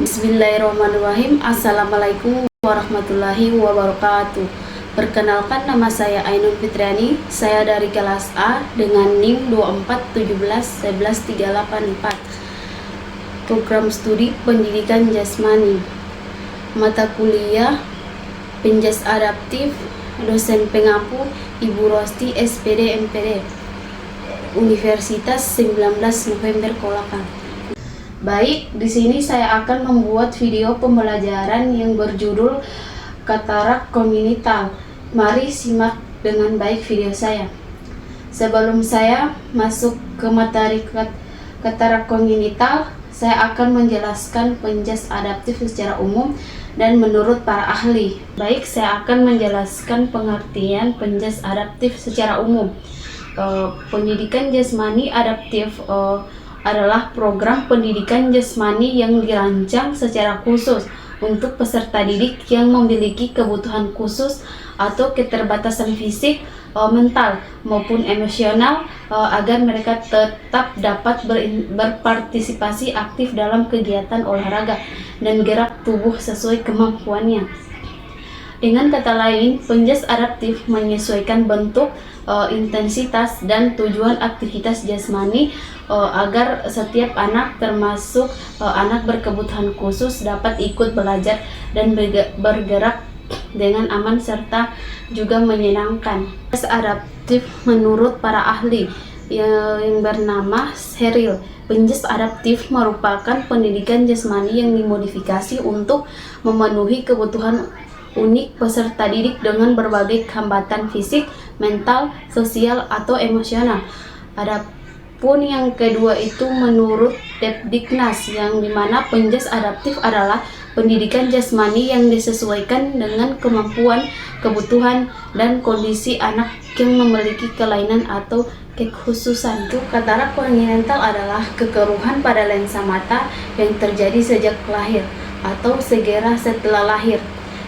Bismillahirrahmanirrahim. Assalamualaikum warahmatullahi wabarakatuh. Perkenalkan, nama saya Ainun Fitriani. Saya dari kelas A dengan NIM 241711384. Program studi pendidikan jasmani. Mata kuliah penjas adaptif. Dosen pengampu Ibu Rosti SPD MPD Universitas 19 November Kolaka. Baik, di sini saya akan membuat video pembelajaran yang berjudul katarak kongenital. Mari simak dengan baik video saya. Sebelum saya masuk ke materi katarak kongenital, saya akan menjelaskan penjas adaptif secara umum dan menurut para ahli. Baik, saya akan menjelaskan pengertian penjas adaptif secara umum. Pendidikan jasmani adaptif adalah program pendidikan jasmani yang dirancang secara khusus untuk peserta didik yang memiliki kebutuhan khusus atau keterbatasan fisik, mental maupun emosional agar mereka tetap dapat berpartisipasi aktif dalam kegiatan olahraga dan gerak tubuh sesuai kemampuannya. Dengan kata lain, penjas adaptif menyesuaikan bentuk, intensitas, dan tujuan aktivitas jasmani agar setiap anak, termasuk anak berkebutuhan khusus, dapat ikut belajar dan bergerak dengan aman serta juga menyenangkan. Penjas adaptif menurut para ahli yang bernama Sheryl, penjas adaptif merupakan pendidikan jasmani yang dimodifikasi untuk memenuhi kebutuhan unik peserta didik dengan berbagai hambatan fisik, mental, sosial, atau emosional. Adapun yang kedua itu menurut Depdiknas, yang dimana penjas adaptif adalah pendidikan jasmani yang disesuaikan dengan kemampuan, kebutuhan, dan kondisi anak yang memiliki kelainan atau kekhususan. Katarak kongenital adalah kekeruhan pada lensa mata yang terjadi sejak lahir atau segera setelah lahir,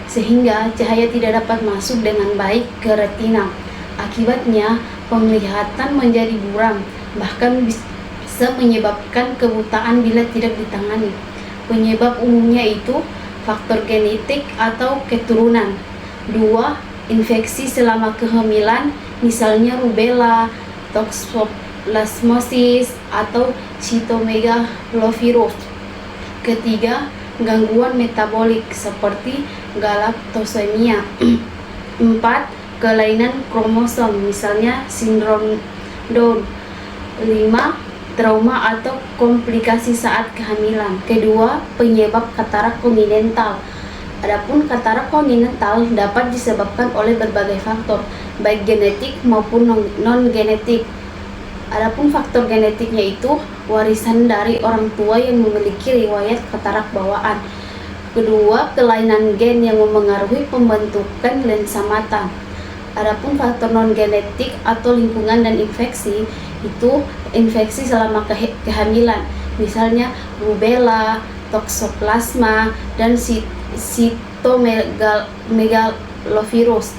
sehingga cahaya tidak dapat masuk dengan baik ke retina. Akibatnya, penglihatan menjadi buram, bahkan bisa menyebabkan kebutaan bila tidak ditangani. Penyebab umumnya itu faktor genetik atau keturunan. 2. Infeksi selama kehamilan, misalnya rubella, toxoplasmosis, atau cytomegalovirus. Ketiga, gangguan metabolik seperti galaktosemia. 4. Kelainan kromosom, misalnya sindrom Down. 5. Trauma atau komplikasi saat kehamilan. Kedua, penyebab katarak kongenital. Adapun katarak kongenital dapat disebabkan oleh berbagai faktor, baik genetik maupun non-genetik. Adapun faktor genetiknya itu warisan dari orang tua yang memiliki riwayat katarak bawaan. Kedua, kelainan gen yang memengaruhi pembentukan lensa mata. Adapun faktor non-genetik atau lingkungan dan infeksi itu infeksi selama kehamilan, misalnya rubella, toxoplasma, dan cytomegalovirus.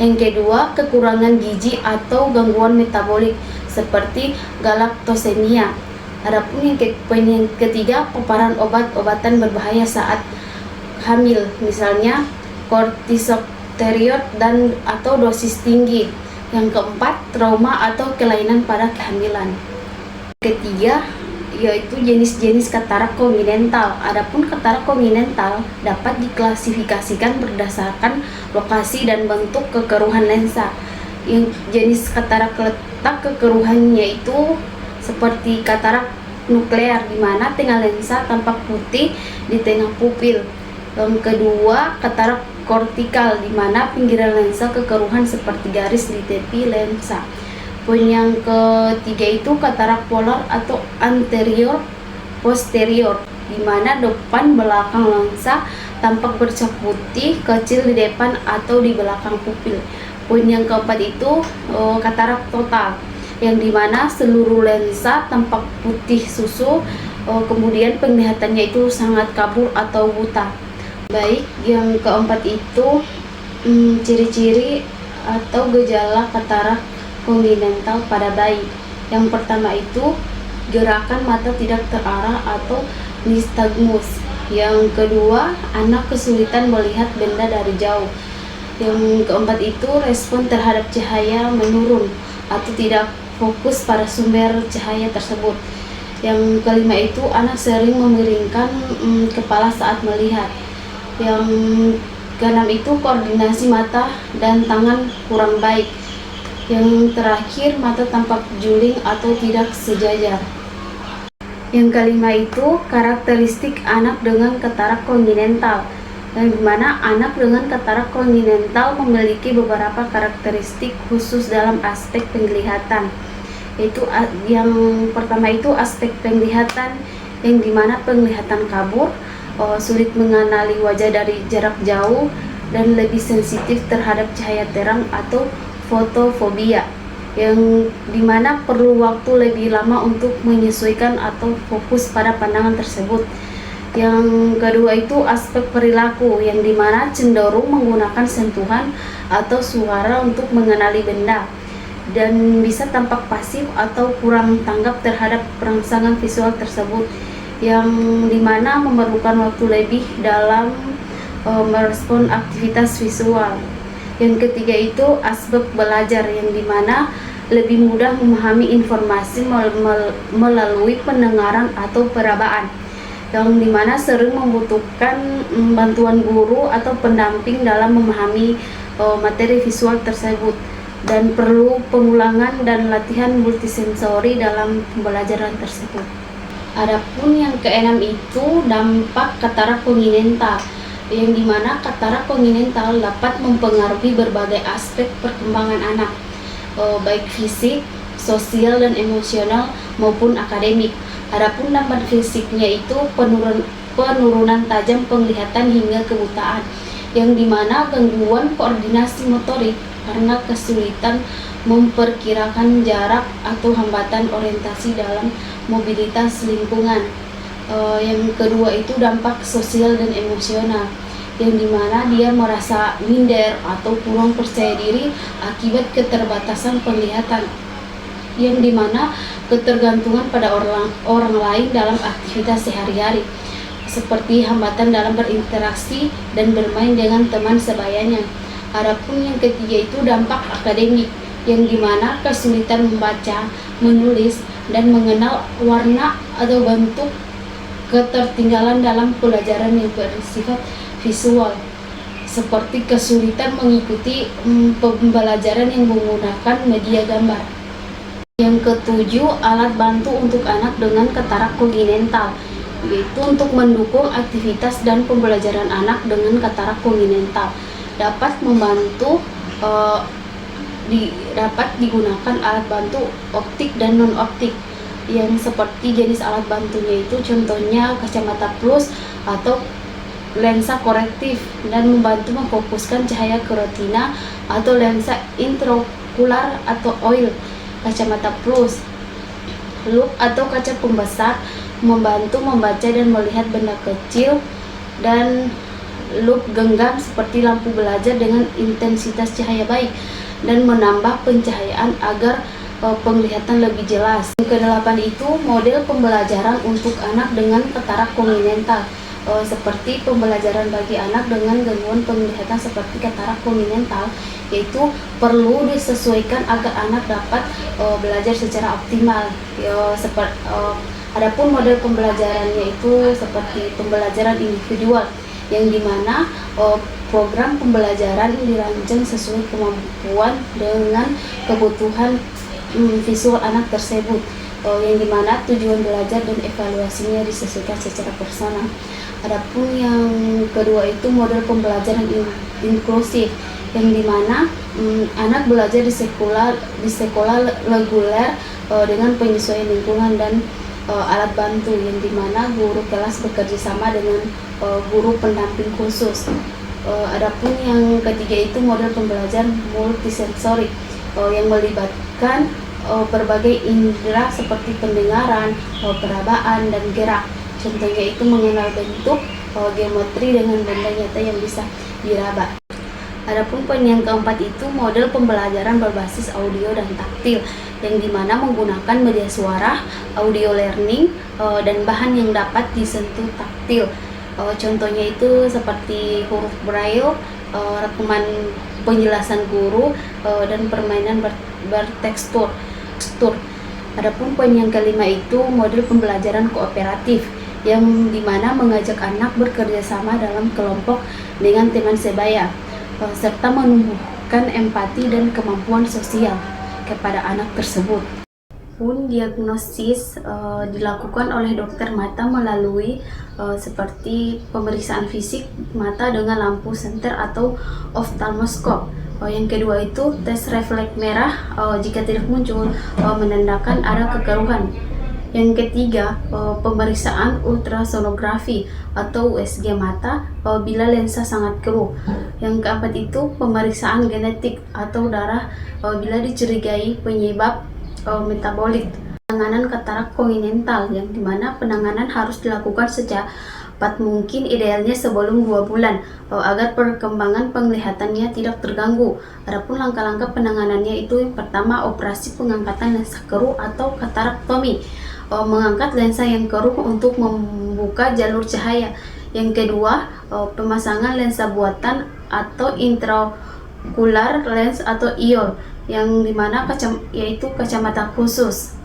Yang kedua, kekurangan gizi atau gangguan metabolik seperti galaktosemia. Adapun yang ketiga, paparan obat-obatan berbahaya saat hamil, misalnya kortikosteroid dan atau dosis tinggi. Yang keempat, trauma atau kelainan pada kehamilan. Ketiga, yaitu jenis-jenis katarak kongenital. Adapun katarak kongenital dapat diklasifikasikan berdasarkan lokasi dan bentuk kekeruhan lensa. Yang jenis katarak letak kekeruhannya itu seperti katarak nuklear, di mana tengah lensa tampak putih di tengah pupil. Yang kedua, katarak kortikal, di mana pinggiran lensa kekeruhan seperti garis di tepi lensa. Yang ketiga itu katarak polar atau anterior posterior, di mana depan belakang lensa tampak bercak putih kecil di depan atau di belakang pupil. Yang keempat itu katarak total, yang dimana seluruh lensa tampak putih susu, kemudian penglihatannya itu sangat kabur atau buta. Baik, yang keempat itu ciri-ciri atau gejala katarak kongenital pada bayi. Yang pertama itu gerakan mata tidak terarah atau nystagmus. Yang kedua, anak kesulitan melihat benda dari jauh. Yang keempat itu respon terhadap cahaya menurun atau tidak fokus pada sumber cahaya tersebut. Yang kelima itu anak sering memiringkan kepala saat melihat. Yang keenam itu koordinasi mata dan tangan kurang baik. Yang terakhir, mata tampak juling atau tidak sejajar. Yang kelima itu karakteristik anak dengan katarak kongenital, yang dimana anak dengan katarak kongenital memiliki beberapa karakteristik khusus dalam aspek penglihatan. Itu yang pertama itu aspek penglihatan, yang dimana penglihatan kabur, sulit mengenali wajah dari jarak jauh, dan lebih sensitif terhadap cahaya terang atau fotofobia, yang dimana perlu waktu lebih lama untuk menyesuaikan atau fokus pada pandangan tersebut. Yang kedua itu aspek perilaku, yang dimana cenderung menggunakan sentuhan atau suara untuk mengenali benda, dan bisa tampak pasif atau kurang tanggap terhadap rangsangan visual tersebut, yang dimana memerlukan waktu lebih dalam merespon aktivitas visual. Yang ketiga itu aspek belajar, yang dimana lebih mudah memahami informasi melalui pendengaran atau perabaan, yang dimana sering membutuhkan bantuan guru atau pendamping dalam memahami materi visual tersebut, dan perlu pengulangan dan latihan multisensori dalam pembelajaran tersebut. Adapun yang keenam itu dampak katarak kongenital, yang dimana katarak kongenital dapat mempengaruhi berbagai aspek perkembangan anak, baik fisik, sosial dan emosional maupun akademik. Adapun dampak fisiknya itu penurunan tajam penglihatan hingga kebutaan, yang dimana gangguan koordinasi motorik karena kesulitan memperkirakan jarak atau hambatan orientasi dalam mobilitas lingkungan. Yang kedua itu dampak sosial dan emosional, yang dimana dia merasa minder atau kurang percaya diri akibat keterbatasan penglihatan, yang dimana ketergantungan pada orang lain dalam aktivitas sehari-hari, seperti hambatan dalam berinteraksi dan bermain dengan teman sebayanya. Adapun yang ketiga itu dampak akademik, yang dimana kesulitan membaca, menulis, dan mengenal warna atau bentuk, ketertinggalan dalam pelajaran yang bersifat visual, seperti kesulitan mengikuti pembelajaran yang menggunakan media gambar. Yang ketujuh, alat bantu untuk anak dengan katarak kongenital, yaitu untuk mendukung aktivitas dan pembelajaran anak dengan katarak kongenital. Dapat membantu dapat digunakan alat bantu optik dan non-optik, yang seperti jenis alat bantunya itu contohnya kacamata plus atau lensa korektif, dan membantu memfokuskan cahaya ke retina, atau lensa intraokular atau oil. Kacamata plus, loop atau kaca pembesar, membantu membaca dan melihat benda kecil, dan loop genggam seperti lampu belajar dengan intensitas cahaya baik dan menambah pencahayaan agar penglihatan lebih jelas. Yang kedelapan itu model pembelajaran untuk anak dengan katarak kongenital, seperti pembelajaran bagi anak dengan gangguan penglihatan seperti katarak kongenital, yaitu perlu disesuaikan agar anak dapat belajar secara optimal. Adapun model pembelajarannya itu seperti pembelajaran individual, yang dimana program pembelajaran dirancang sesuai kemampuan dengan kebutuhan visual anak tersebut, yang dimana tujuan belajar dan evaluasinya disesuaikan secara personal. Adapun yang kedua itu model pembelajaran inklusif, yang dimana anak belajar di sekolah reguler dengan penyesuaian lingkungan dan alat bantu, yang dimana guru kelas bekerja sama dengan guru pendamping khusus. Adapun yang ketiga itu model pembelajaran multisensori, yang melibatkan berbagai indera seperti pendengaran, perabaan, dan gerak. Contohnya itu mengenal bentuk, geometri dengan benda nyata yang bisa diraba. Adapun poin yang keempat itu model pembelajaran berbasis audio dan taktil, yang dimana menggunakan media suara, audio learning, dan bahan yang dapat disentuh taktil. Contohnya itu seperti huruf braille, rekaman penjelasan guru, dan permainan bertekstur. Adapun poin yang kelima itu model pembelajaran kooperatif, yang dimana mengajak anak bekerja sama dalam kelompok dengan teman sebaya, serta menumbuhkan empati dan kemampuan sosial kepada anak tersebut. Pun diagnosis dilakukan oleh dokter mata melalui seperti pemeriksaan fisik mata dengan lampu senter atau oftalmoskop. Yang kedua itu tes refleks merah, jika tidak muncul menandakan ada kekeruhan. Yang ketiga, pemeriksaan ultrasonografi atau USG mata bila lensa sangat keruh. Yang keempat itu pemeriksaan genetik atau darah bila dicurigai penyebab metabolik. Penanganan katarak kongenital, yang dimana penanganan harus dilakukan secepat mungkin, idealnya sebelum 2 bulan agar perkembangan penglihatannya tidak terganggu. Adapun langkah-langkah penanganannya itu yang pertama, operasi pengangkatan lensa keruh atau kataraktomi, mengangkat lensa yang keruh untuk membuka jalur cahaya. Yang kedua, pemasangan lensa buatan atau intraocular lens atau IOL, yang dimana yaitu kacamata khusus.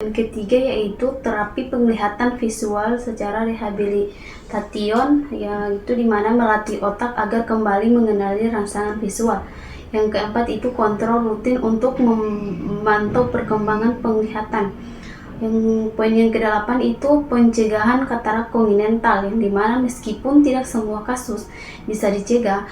Yang ketiga yaitu terapi penglihatan visual secara rehabilitation, yaitu dimana melatih otak agar kembali mengenali rangsangan visual. Yang keempat itu kontrol rutin untuk memantau perkembangan penglihatan. Yang poin yang ke-8 itu pencegahan katarak kongenital, yang dimana meskipun tidak semua kasus bisa dicegah,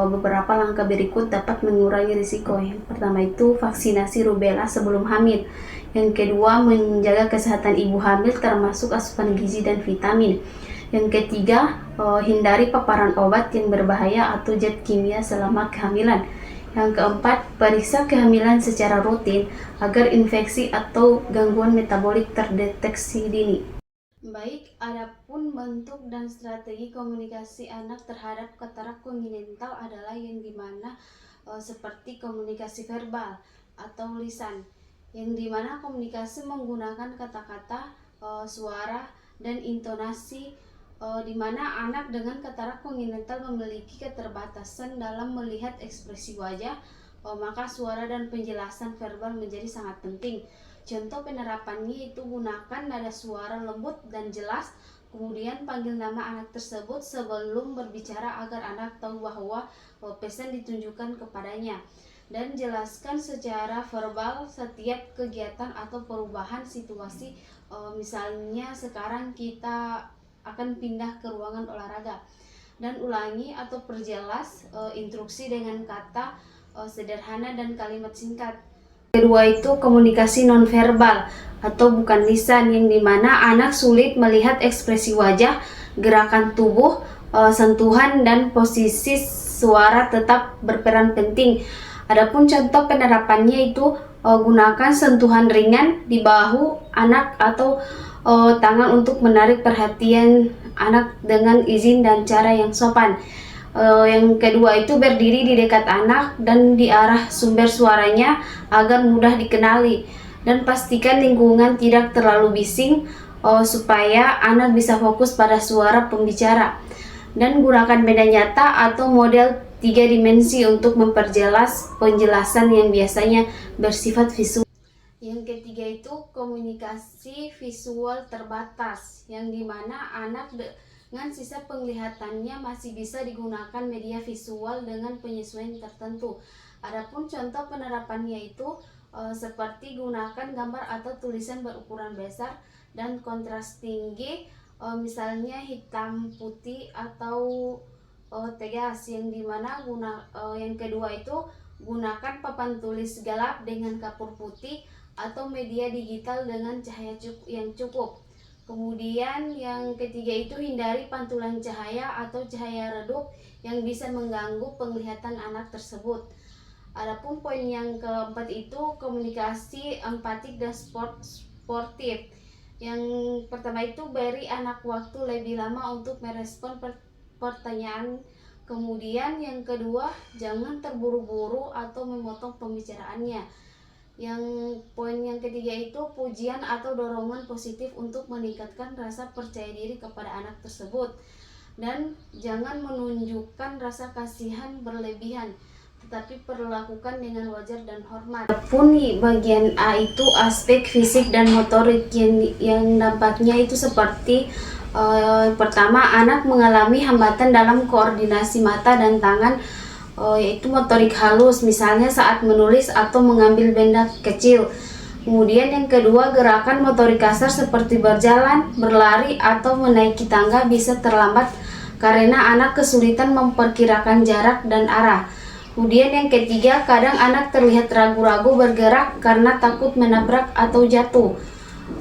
beberapa langkah berikut dapat mengurangi risiko. Yang pertama itu vaksinasi rubella sebelum hamil. Yang kedua, menjaga kesehatan ibu hamil termasuk asupan gizi dan vitamin. Yang ketiga, hindari paparan obat yang berbahaya atau zat kimia selama kehamilan. Yang keempat, periksa kehamilan secara rutin agar infeksi atau gangguan metabolik terdeteksi dini. Baik, adapun bentuk dan strategi komunikasi anak terhadap katarak kongenital adalah yang dimana seperti komunikasi verbal atau lisan, yang dimana komunikasi menggunakan kata-kata, suara, dan intonasi, di mana anak dengan katarak kongenital memiliki keterbatasan dalam melihat ekspresi wajah, maka suara dan penjelasan verbal menjadi sangat penting. Contoh penerapannya itu gunakan nada suara lembut dan jelas, kemudian panggil nama anak tersebut sebelum berbicara agar anak tahu bahwa pesan ditunjukkan kepadanya, dan jelaskan secara verbal setiap kegiatan atau perubahan situasi. Misalnya sekarang kita akan pindah ke ruangan olahraga, dan ulangi atau perjelas instruksi dengan kata sederhana dan kalimat singkat. Kedua itu komunikasi nonverbal atau bukan lisan, yang dimana anak sulit melihat ekspresi wajah, gerakan tubuh, sentuhan, dan posisi suara tetap berperan penting. Adapun contoh penerapannya itu gunakan sentuhan ringan di bahu anak atau tangan untuk menarik perhatian anak dengan izin dan cara yang sopan. Yang kedua itu berdiri di dekat anak dan di arah sumber suaranya agar mudah dikenali, dan pastikan lingkungan tidak terlalu bising supaya anak bisa fokus pada suara pembicara. Dan gunakan benda nyata atau model 3 dimensi untuk memperjelas penjelasan yang biasanya bersifat visual. Yang ketiga itu komunikasi visual terbatas, yang dimana anak dengan sisa penglihatannya masih bisa digunakan media visual dengan penyesuaian tertentu. Adapun contoh penerapannya itu seperti gunakan gambar atau tulisan berukuran besar dan kontras tinggi, misalnya hitam putih atau tegas, yang dimana yang kedua itu gunakan papan tulis gelap dengan kapur putih atau media digital dengan cahaya yang cukup. Kemudian yang ketiga itu hindari pantulan cahaya atau cahaya redup yang bisa mengganggu penglihatan anak tersebut. Adapun poin yang keempat itu komunikasi empatik dan sportif. Yang pertama itu beri anak waktu lebih lama untuk merespon pertanyaan. Kemudian yang kedua, jangan terburu-buru atau memotong pembicaraannya. Yang poin yang ketiga itu pujian atau dorongan positif untuk meningkatkan rasa percaya diri kepada anak tersebut. Dan jangan menunjukkan rasa kasihan berlebihan, tetapi perlakukan dengan wajar dan hormat. Pun bagian A itu aspek fisik dan motorik yang dampaknya itu seperti pertama, anak mengalami hambatan dalam koordinasi mata dan tangan, yaitu motorik halus, misalnya saat menulis atau mengambil benda kecil. Kemudian yang kedua, gerakan motorik kasar seperti berjalan, berlari, atau menaiki tangga bisa terlambat karena anak kesulitan memperkirakan jarak dan arah. Kemudian yang ketiga, kadang anak terlihat ragu-ragu bergerak karena takut menabrak atau jatuh.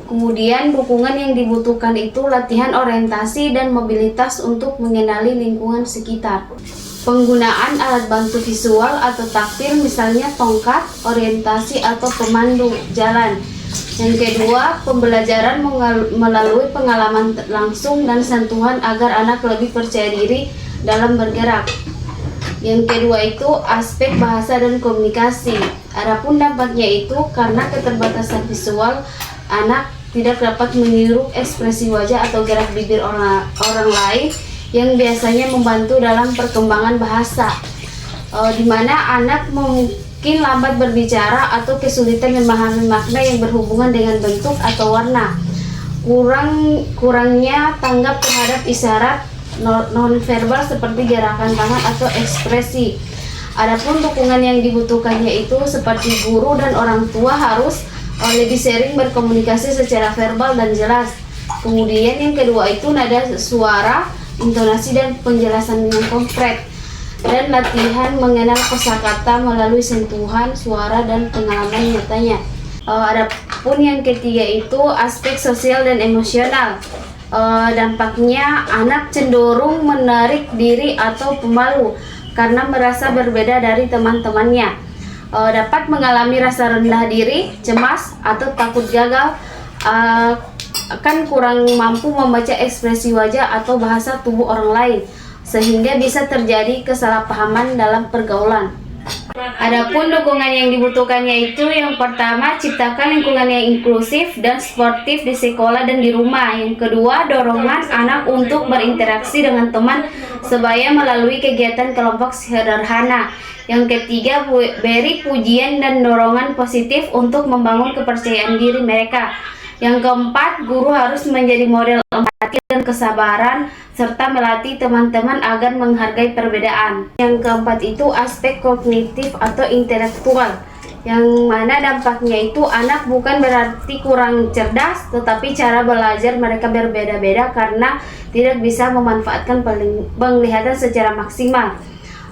Kemudian dukungan yang dibutuhkan itu latihan orientasi dan mobilitas untuk mengenali lingkungan sekitar. Penggunaan alat bantu visual atau taktil, misalnya tongkat, orientasi, atau pemandu jalan. Yang kedua, pembelajaran melalui pengalaman langsung dan sentuhan agar anak lebih percaya diri dalam bergerak. Yang kedua itu aspek bahasa dan komunikasi. Adapun dampaknya itu karena keterbatasan visual, anak tidak dapat meniru ekspresi wajah atau gerak bibir orang lain yang biasanya membantu dalam perkembangan bahasa, di mana anak mungkin lambat berbicara atau kesulitan memahami makna yang berhubungan dengan bentuk atau warna. Kurangnya tanggap terhadap isyarat non-verbal seperti gerakan tangan atau ekspresi. Adapun dukungan yang dibutuhkannya itu seperti guru dan orang tua harus lebih sering berkomunikasi secara verbal dan jelas. Kemudian yang kedua itu nada suara, intonasi dan penjelasan yang konkret, dan latihan mengenal kosakata melalui sentuhan, suara, dan pengalaman nyatanya. Adapun yang ketiga itu aspek sosial dan emosional. Dampaknya anak cenderung menarik diri atau pemalu karena merasa berbeda dari teman-temannya. Dapat mengalami rasa rendah diri, cemas, atau takut gagal, akan kurang mampu membaca ekspresi wajah atau bahasa tubuh orang lain, sehingga bisa terjadi kesalahpahaman dalam pergaulan. Adapun dukungan yang dibutuhkannya itu yang pertama, ciptakan lingkungan yang inklusif dan sportif di sekolah dan di rumah. Yang kedua, dorongan anak untuk berinteraksi dengan teman sebaya melalui kegiatan kelompok sederhana. Yang ketiga, beri pujian dan dorongan positif untuk membangun kepercayaan diri mereka. Yang keempat, guru harus menjadi model empati dan kesabaran, serta melatih teman-teman agar menghargai perbedaan. Yang keempat itu aspek kognitif atau intelektual, yang mana dampaknya itu anak bukan berarti kurang cerdas, tetapi cara belajar mereka berbeda-beda karena tidak bisa memanfaatkan penglihatan secara maksimal.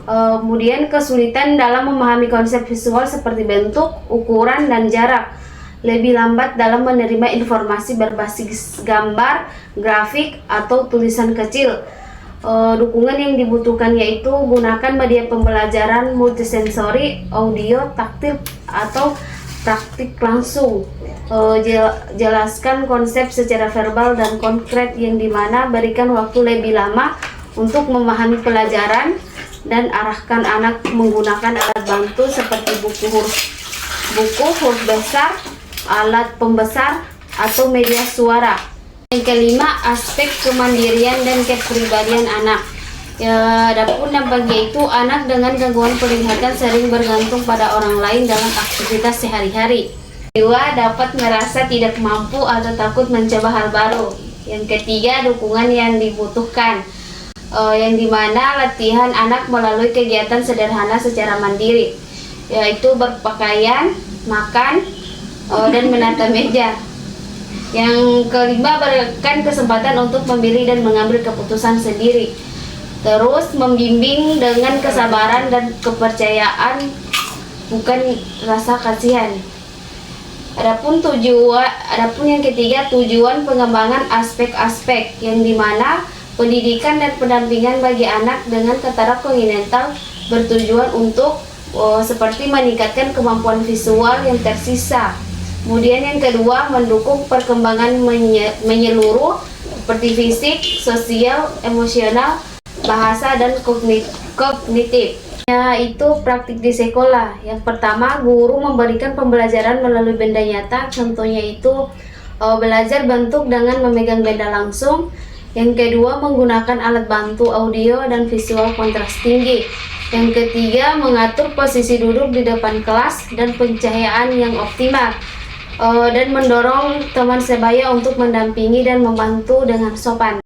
Kemudian kesulitan dalam memahami konsep visual seperti bentuk, ukuran, dan jarak. Lebih lambat dalam menerima informasi berbasis gambar, grafik, atau tulisan kecil. Dukungan yang dibutuhkan yaitu gunakan media pembelajaran multisensori, audio, taktil, atau praktik langsung. Jelaskan konsep secara verbal dan konkret, yang dimana berikan waktu lebih lama untuk memahami pelajaran, dan arahkan anak menggunakan alat bantu seperti buku huruf besar, alat pembesar, atau media suara. Yang kelima, aspek kemandirian dan kepribadian anak. Adapun dampaknya itu anak dengan gangguan penglihatan sering bergantung pada orang lain dalam aktivitas sehari-hari. Kedua, dapat merasa tidak mampu atau takut mencoba hal baru. Yang ketiga, dukungan yang dibutuhkan, yang dimana latihan anak melalui kegiatan sederhana secara mandiri, yaitu berpakaian, makan, dan menata meja. Yang kelima, berikan kesempatan untuk memilih dan mengambil keputusan sendiri. Terus membimbing dengan kesabaran dan kepercayaan, bukan rasa kasihan. Adapun yang ketiga, tujuan pengembangan aspek-aspek, yang dimana pendidikan dan pendampingan bagi anak dengan katarak kongenital bertujuan untuk seperti meningkatkan kemampuan visual yang tersisa. Kemudian yang kedua, mendukung perkembangan menyeluruh seperti fisik, sosial, emosional, bahasa, dan kognitif. Yaitu praktik di sekolah. Yang pertama, guru memberikan pembelajaran melalui benda nyata. Contohnya itu belajar bentuk dengan memegang benda langsung. Yang kedua, menggunakan alat bantu audio dan visual kontras tinggi. Yang ketiga, mengatur posisi duduk di depan kelas dan pencahayaan yang optimal. Dan mendorong teman sebaya untuk mendampingi dan membantu dengan sopan.